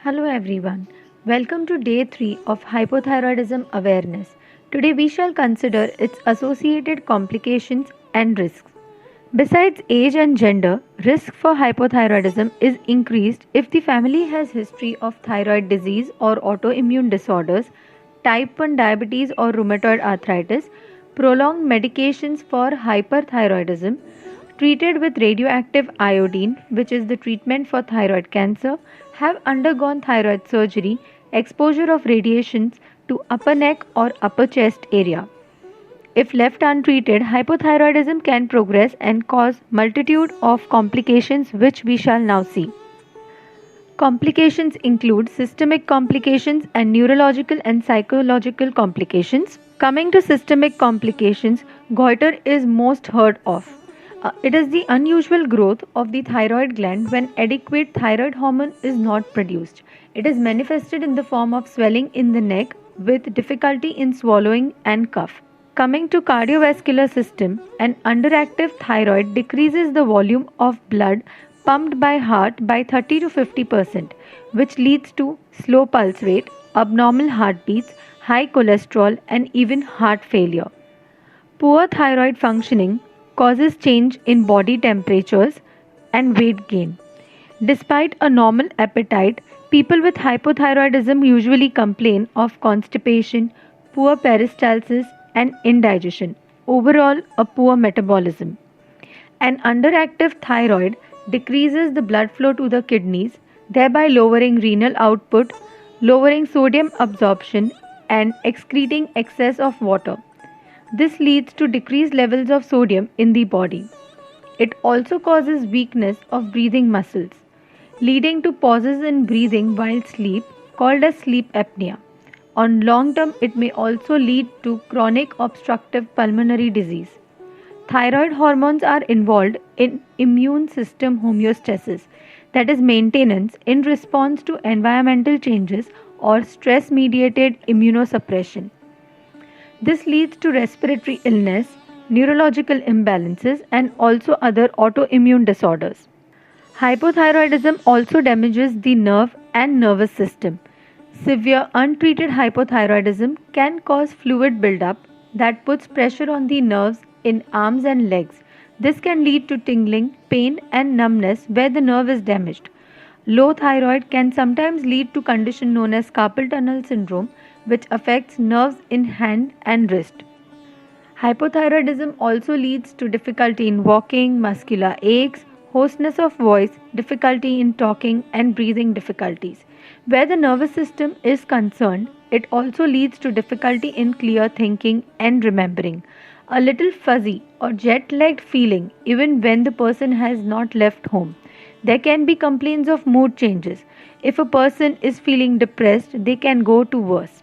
Hello everyone. Welcome to day 3 of hypothyroidism awareness. Today we shall consider its associated complications and risks. Besides age and gender, risk for hypothyroidism is increased if the family has history of thyroid disease or autoimmune disorders, type 1 diabetes or rheumatoid arthritis, prolonged medications for hyperthyroidism, treated with radioactive iodine, which is the treatment for thyroid cancer, have undergone thyroid surgery, exposure of radiations to upper neck or upper chest area. If left untreated, hypothyroidism can progress and cause multitude of complications which we shall now see. Complications include systemic complications and neurological and psychological complications. Coming to systemic complications, goiter is most heard of. It is the unusual growth of the thyroid gland when adequate thyroid hormone is not produced. It is manifested in the form of swelling in the neck with difficulty in swallowing and cough. Coming to cardiovascular system, an underactive thyroid decreases the volume of blood pumped by heart by 30 to 50%, which leads to slow pulse rate, abnormal heartbeats, high cholesterol, and even heart failure. Poor thyroid functioning causes change in body temperatures and weight gain. Despite a normal appetite, people with hypothyroidism usually complain of constipation, poor peristalsis, and indigestion. Overall, a poor metabolism. An underactive thyroid decreases the blood flow to the kidneys, thereby lowering renal output, lowering sodium absorption, and excreting excess of water. This leads to decreased levels of sodium in the body. It also causes weakness of breathing muscles, leading to pauses in breathing while sleep, called as sleep apnea. On long term, it may also lead to chronic obstructive pulmonary disease. Thyroid hormones are involved in immune system homeostasis, that is, maintenance in response to environmental changes or stress mediated immunosuppression. This leads to respiratory illness, neurological imbalances, and also other autoimmune disorders. Hypothyroidism also damages the nerve and nervous system. Severe untreated hypothyroidism can cause fluid buildup that puts pressure on the nerves in arms and legs. This can lead to tingling, pain, and numbness where the nerve is damaged. Low thyroid can sometimes lead to a condition known as carpal tunnel syndrome, which affects nerves in hand and wrist. Hypothyroidism also leads to difficulty in walking, muscular aches, hoarseness of voice, difficulty in talking, and breathing difficulties. Where the nervous system is concerned, it also leads to difficulty in clear thinking and remembering. A little fuzzy or jet-lagged feeling even when the person has not left home. There can be complaints of mood changes. If a person is feeling depressed, they can go to worse.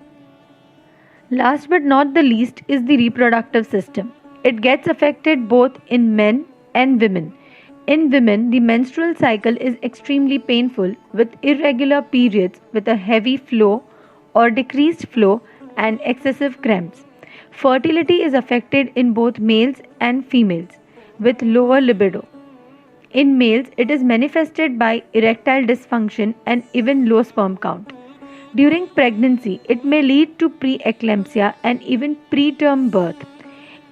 Last but not the least is the reproductive system. It gets affected both in men and women. In women, the menstrual cycle is extremely painful with irregular periods with a heavy flow or decreased flow and excessive cramps. Fertility is affected in both males and females with lower libido. In males, it is manifested by erectile dysfunction and even low sperm count. During pregnancy, it may lead to preeclampsia and even preterm birth.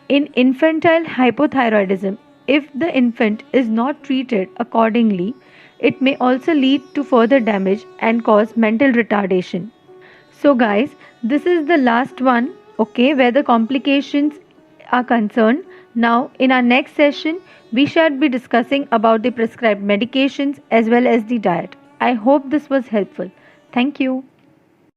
In infantile hypothyroidism, if the infant is not treated accordingly, it may also lead to further damage and cause mental retardation. So guys, this is the last one, where the complications are concerned. Now, in our next session, we shall be discussing about the prescribed medications as well as the diet. I hope this was helpful. Thank you.